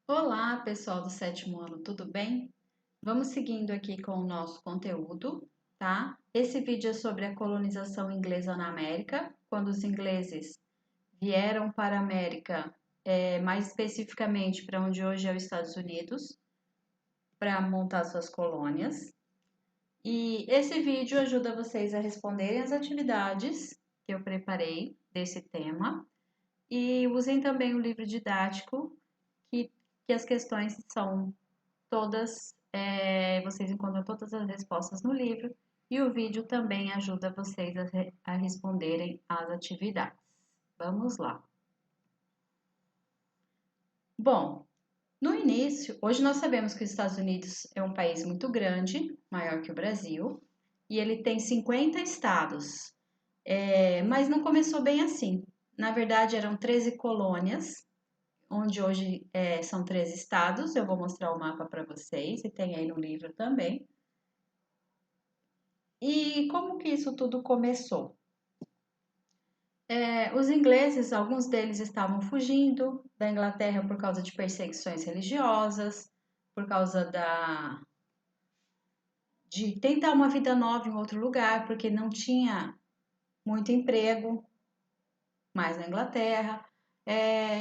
Olá, pessoal do sétimo ano, tudo bem? Vamos seguindo aqui com o nosso conteúdo, tá? Esse vídeo é sobre a colonização inglesa na América, quando os ingleses vieram para a América, mais especificamente para onde hoje é os Estados Unidos, para montar suas colônias. E esse vídeo ajuda vocês a responderem as atividades que eu preparei desse tema e usem também o livro didático que, que as questões são todas, vocês encontram todas as respostas no livro e o vídeo também ajuda vocês a responderem às atividades. Vamos lá. Bom, no início, hoje nós sabemos que os Estados Unidos é um país muito grande, maior que o Brasil, e ele tem 50 estados, mas não começou bem assim. Na verdade, eram 13 colônias, onde hoje são 13 estados. Eu vou mostrar o mapa para vocês e tem aí no livro também. E como que isso tudo começou? Os ingleses, alguns deles estavam fugindo da Inglaterra por causa de perseguições religiosas, por causa de tentar uma vida nova em outro lugar, porque não tinha muito emprego mais na Inglaterra.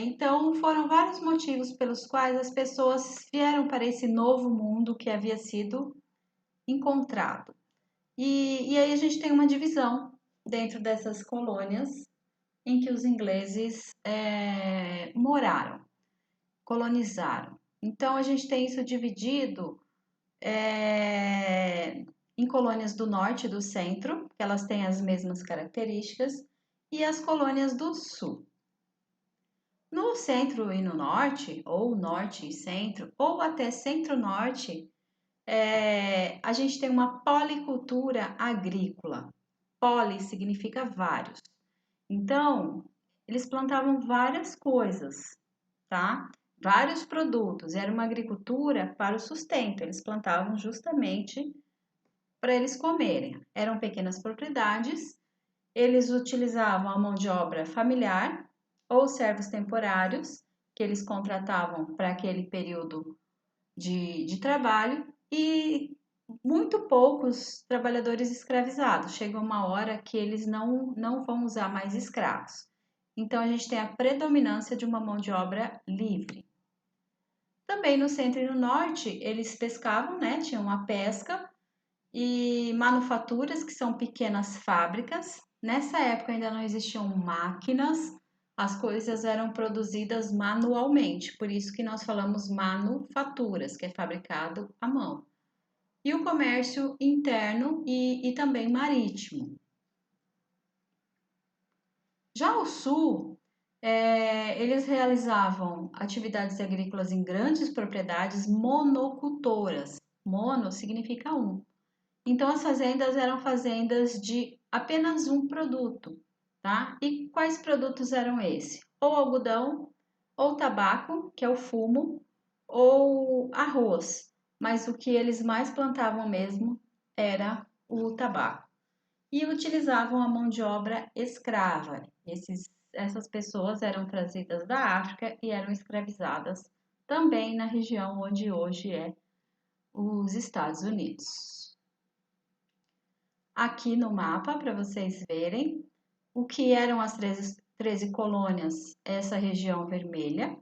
Então, foram vários motivos pelos quais as pessoas vieram para esse novo mundo que havia sido encontrado. E aí a gente tem uma divisão dentro dessas colônias em que os ingleses moraram, colonizaram. Então a gente tem isso dividido em colônias do norte e do centro, que elas têm as mesmas características, e as colônias do sul. No centro e no norte, ou norte e centro, ou até centro-norte, a gente tem uma policultura agrícola. Poli significa vários. Então, eles plantavam várias coisas, tá? Vários produtos. Era uma agricultura para o sustento. Eles plantavam justamente para eles comerem. Eram pequenas propriedades. Eles utilizavam a mão de obra familiar ou servos temporários que eles contratavam para aquele período de trabalho e muito poucos trabalhadores escravizados. Chega uma hora que eles não vão usar mais escravos. Então a gente tem a predominância de uma mão de obra livre. Também no centro e no norte eles pescavam, né? Tinham a pesca e manufaturas, que são pequenas fábricas. Nessa época ainda não existiam máquinas, as coisas eram produzidas manualmente, por isso que nós falamos manufaturas, que é fabricado à mão. E o comércio interno e também marítimo. Já o sul, eles realizavam atividades agrícolas em grandes propriedades monocultoras. Mono significa um. Então, as fazendas eram fazendas de apenas um produto, tá? E quais produtos eram esses? Ou algodão, ou tabaco, que é o fumo, ou arroz. Mas o que eles mais plantavam mesmo era o tabaco. E utilizavam a mão de obra escrava. Essas pessoas eram trazidas da África e eram escravizadas também na região onde hoje é os Estados Unidos. Aqui no mapa para vocês verem o que eram as 13 colônias, essa região vermelha,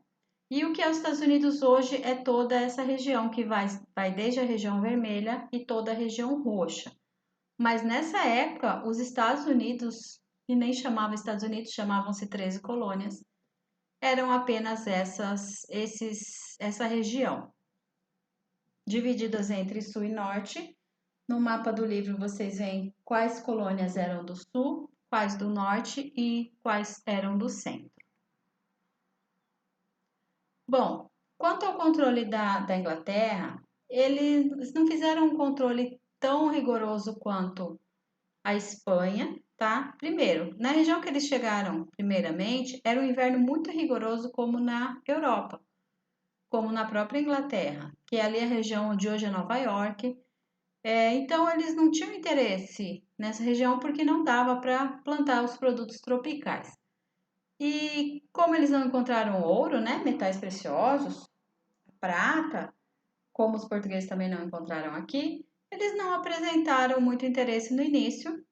e o que é os Estados Unidos hoje é toda essa região que vai desde a região vermelha e toda a região roxa. Mas nessa época, os Estados Unidos, que nem chamava Estados Unidos, chamavam-se 13 colônias, eram apenas essa região, divididas entre sul e norte. No mapa do livro vocês veem quais colônias eram do sul, quais do norte e quais eram do centro. Bom, quanto ao controle da Inglaterra, eles não fizeram um controle tão rigoroso quanto a Espanha, tá? Primeiro, na região que eles chegaram, primeiramente, era um inverno muito rigoroso, como na Europa, como na própria Inglaterra, que é ali a região onde hoje é Nova York. Então, eles não tinham interesse nessa região porque não dava para plantar os produtos tropicais. E como eles não encontraram ouro, né, metais preciosos, prata, como os portugueses também não encontraram aqui, eles não apresentaram muito interesse no início,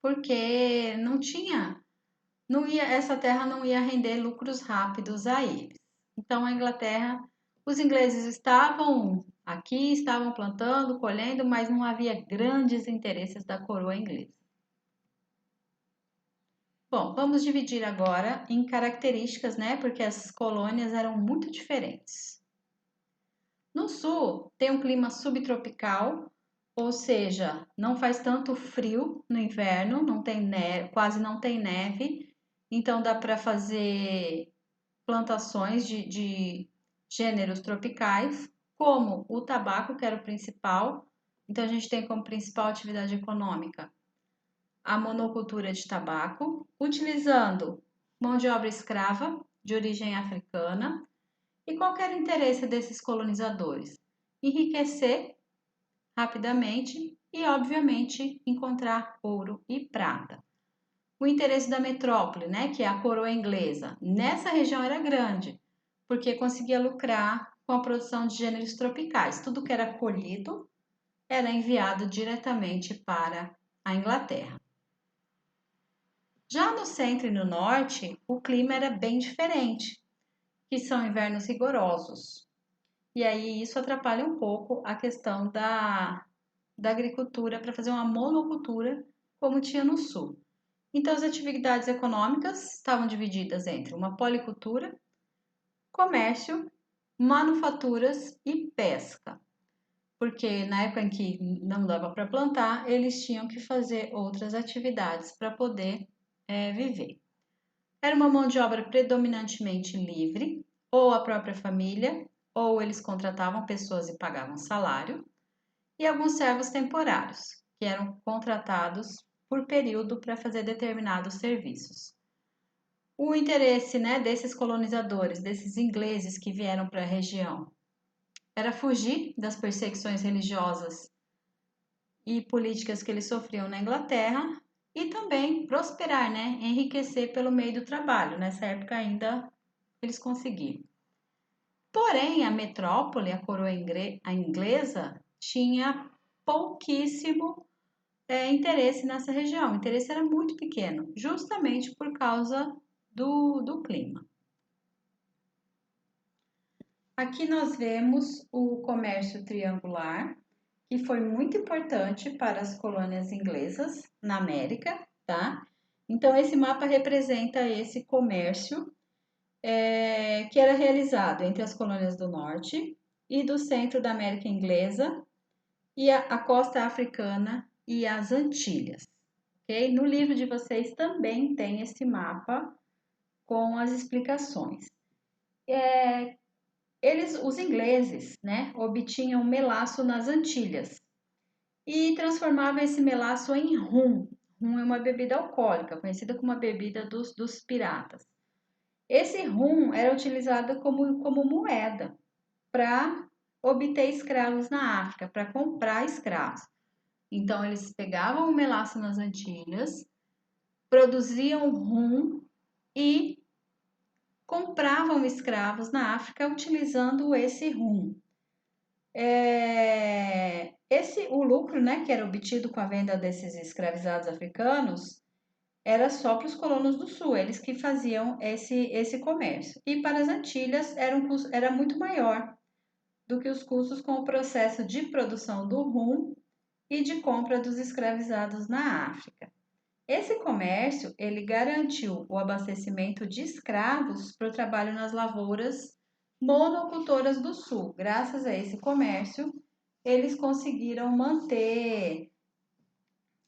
porque essa terra não ia render lucros rápidos a eles. Então a Inglaterra, os ingleses estavam aqui, estavam plantando, colhendo, mas não havia grandes interesses da coroa inglesa. Bom, vamos dividir agora em características, né? Porque as colônias eram muito diferentes. No sul, tem um clima subtropical, ou seja, não faz tanto frio no inverno, não tem neve, quase não tem neve, então dá para fazer plantações de gêneros tropicais, como o tabaco, que era o principal. Então a gente tem como principal atividade econômica a monocultura de tabaco, utilizando mão de obra escrava de origem africana. E qual era o interesse desses colonizadores? Enriquecer rapidamente e, obviamente, encontrar ouro e prata. O interesse da metrópole, né, que é a coroa inglesa, nessa região era grande, porque conseguia lucrar com a produção de gêneros tropicais. Tudo que era colhido era enviado diretamente para a Inglaterra. Já no centro e no norte, o clima era bem diferente, que são invernos rigorosos. E aí isso atrapalha um pouco a questão da agricultura para fazer uma monocultura como tinha no sul. Então as atividades econômicas estavam divididas entre uma policultura, comércio, manufaturas e pesca. Porque na época em que não dava para plantar, eles tinham que fazer outras atividades para poder viver. Era uma mão de obra predominantemente livre, ou a própria família, ou eles contratavam pessoas e pagavam salário, e alguns servos temporários, que eram contratados por período para fazer determinados serviços. O interesse, né, desses colonizadores, desses ingleses que vieram para a região, era fugir das perseguições religiosas e políticas que eles sofriam na Inglaterra e também prosperar, né, enriquecer pelo meio do trabalho. Nessa época ainda eles conseguiram. Porém, a metrópole, a coroa inglesa, tinha pouquíssimo interesse nessa região. O interesse era muito pequeno, justamente por causa do clima. Aqui nós vemos o comércio triangular, que foi muito importante para as colônias inglesas na América, tá? Então, esse mapa representa esse comércio que era realizado entre as colônias do norte e do centro da América Inglesa e a costa africana e as Antilhas. Okay? No livro de vocês também tem esse mapa com as explicações. Os ingleses, né, obtinham melaço nas Antilhas e transformavam esse melaço em rum. Rum é uma bebida alcoólica, conhecida como a bebida dos piratas. Esse rum era utilizado como moeda para obter escravos na África, para comprar escravos. Então, eles pegavam o melaço nas Antilhas, produziam rum e compravam escravos na África utilizando esse rum. O lucro, né, que era obtido com a venda desses escravizados africanos era só para os colonos do sul, eles que faziam esse comércio. E para as Antilhas era muito maior do que os custos com o processo de produção do rum e de compra dos escravizados na África. Esse comércio ele garantiu o abastecimento de escravos para o trabalho nas lavouras monocultoras do sul. Graças a esse comércio, eles conseguiram manter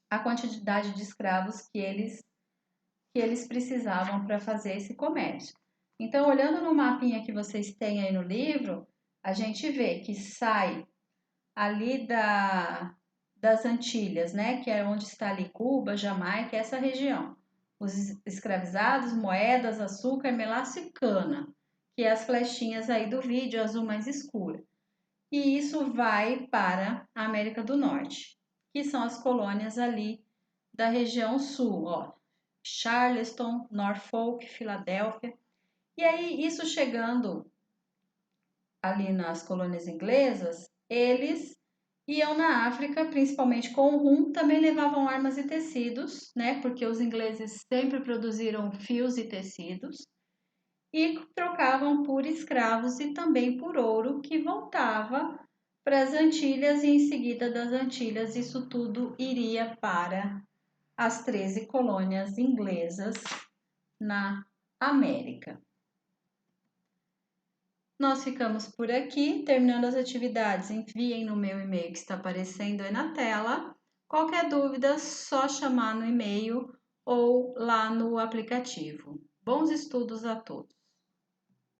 a quantidade de escravos que eles precisavam para fazer esse comércio. Então, olhando no mapinha que vocês têm aí no livro, a gente vê que sai ali das Antilhas, né, que é onde está ali Cuba, Jamaica, essa região. Os escravizados, moedas, açúcar, melaço e cana, que é as flechinhas aí do vídeo, azul mais escura. E isso vai para a América do Norte, que são as colônias ali da região sul, ó, Charleston, Norfolk, Filadélfia. E aí, isso chegando ali nas colônias inglesas, eles iam na África, principalmente com o rum, também levavam armas e tecidos, né? Porque os ingleses sempre produziram fios e tecidos e trocavam por escravos e também por ouro que voltava para as Antilhas e em seguida das Antilhas isso tudo iria para as 13 colônias inglesas na América. Nós ficamos por aqui, terminando as atividades, enviem no meu e-mail que está aparecendo aí na tela. Qualquer dúvida, só chamar no e-mail ou lá no aplicativo. Bons estudos a todos!